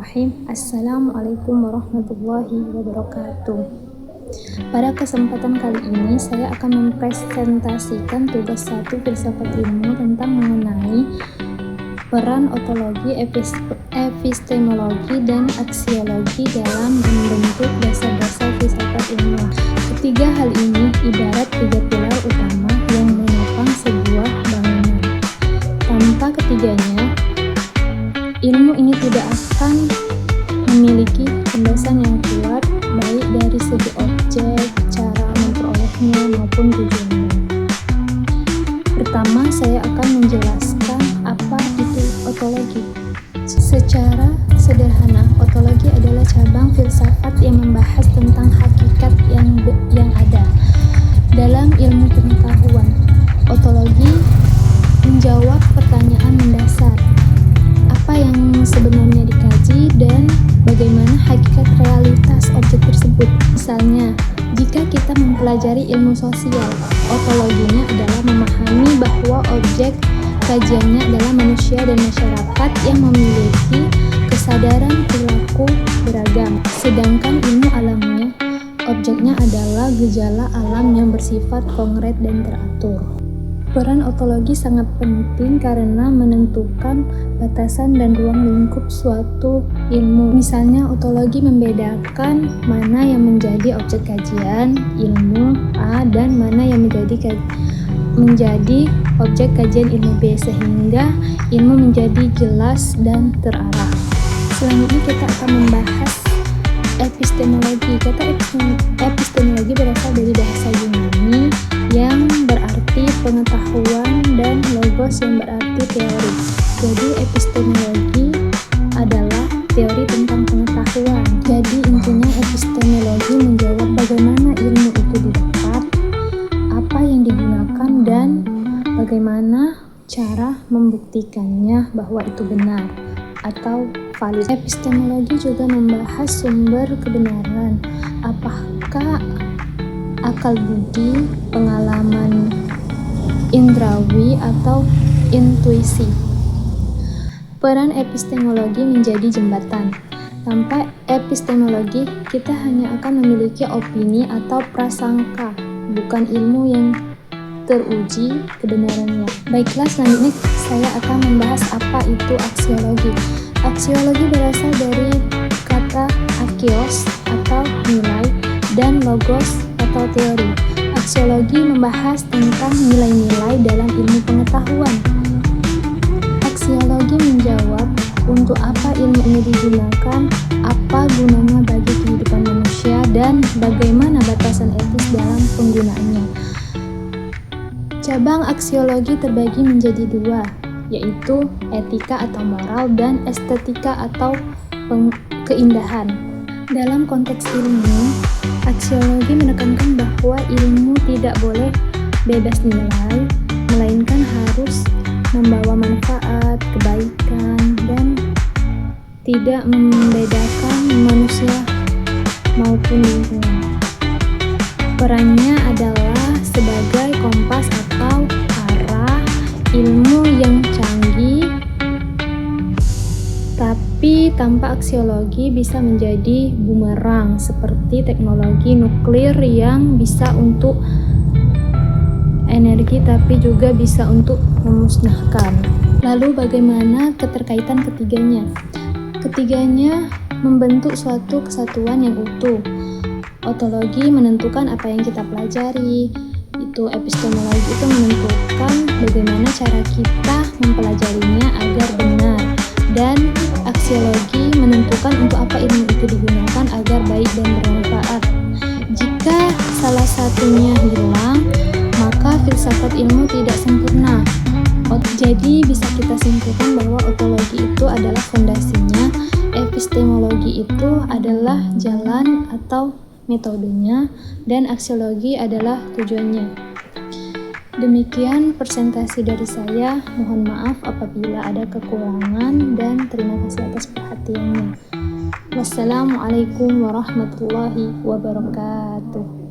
Bismillahirrahmanirrahim. Assalamualaikum warahmatullahi wabarakatuh. Pada kesempatan kali ini saya akan mempresentasikan tugas 1 filsafat ilmu tentang mengenai peran ontologi, epistemologi, dan aksiologi dalam membentuk dasar-dasar filsafat ilmu. Ketiga hal ini ibarat 3 pilar utama yang menopang sebuah bangunan. Tanpa ketiganya, ilmu ini tidak akan memiliki landasan yang kuat, baik dari segi objek, cara memperolehnya, maupun tujuannya. Pertama, saya akan menjelaskan apa itu ontologi. Secara sederhana, ontologi adalah cabang filsafat yang membahas tentang hakikat yang ada dalam ilmu pengetahuan. Ontologi menjawab pertanyaan mendasar, apa yang sebenarnya dikaji dan bagaimana hakikat realitas objek tersebut. Misalnya, jika kita mempelajari ilmu sosial, ontologinya adalah memahami bahwa objek kajiannya adalah manusia dan masyarakat yang memiliki kesadaran perilaku beragam. Sedangkan ilmu alamnya, objeknya adalah gejala alam yang bersifat konkret dan teratur. Peran ontologi sangat penting karena menentukan batasan dan ruang lingkup suatu ilmu. Misalnya, ontologi membedakan mana yang menjadi objek kajian ilmu A dan mana yang menjadi objek kajian ilmu B, sehingga ilmu menjadi jelas dan terarah. Selanjutnya kita akan membahas epistemologi. Kata epistemologi berasal dari bahasa Yunani yang berarti pengetahuan dan logos yang berarti teori. Jadi epistemologi adalah teori tentang pengetahuan. Jadi intinya epistemologi menjawab bagaimana ilmu itu didapat, apa yang digunakan, dan bagaimana cara membuktikannya bahwa itu benar atau valid. Epistemologi juga membahas sumber kebenaran, apakah akal budi, pengalaman indrawi, atau intuisi. Peran epistemologi menjadi jembatan. Tanpa epistemologi, kita hanya akan memiliki opini atau prasangka, bukan ilmu yang teruji kebenarannya. Baiklah, selanjutnya saya akan membahas apa itu aksiologi. Aksiologi berasal dari kata akios atau nilai dan logos atau teori. Aksiologi membahas tentang nilai-nilai dalam ilmu pengetahuan. Aksiologi menjawab untuk apa ilmu ini digunakan, apa gunanya bagi kehidupan manusia, dan bagaimana batasan etis dalam penggunaannya. Cabang aksiologi terbagi menjadi 2, yaitu etika atau moral dan estetika atau keindahan. Dalam konteks ilmu, aksiologi menekankan bahwa ilmu tidak boleh bebas nilai, melainkan harus membawa manfaat, kebaikan, dan tidak membedakan manusia maupun lingkungan. Perannya adalah sebagai kompas atau arah ilmu yang canggih, tapi tanpa aksiologi bisa menjadi bumerang seperti teknologi nuklir yang bisa untuk energi tapi juga bisa untuk memusnahkan. Lalu bagaimana keterkaitan ketiganya? Ketiganya membentuk suatu kesatuan yang utuh. Ontologi menentukan apa yang kita pelajari, itu epistemologi itu menentukan bagaimana cara kita mempelajarinya agar benar, dan aksiologi menentukan untuk apa ilmu itu digunakan agar baik dan bermanfaat. Jika salah satunya hilang, maka filsafat ilmu tidak sempurna. Jadi bisa kita simpulkan bahwa ontologi itu adalah fondasinya, epistemologi itu adalah jalan atau metodenya, dan aksiologi adalah tujuannya. Demikian presentasi dari saya. Mohon maaf apabila ada kekurangan, dan terima kasih atas perhatiannya. Wassalamualaikum warahmatullahi wabarakatuh.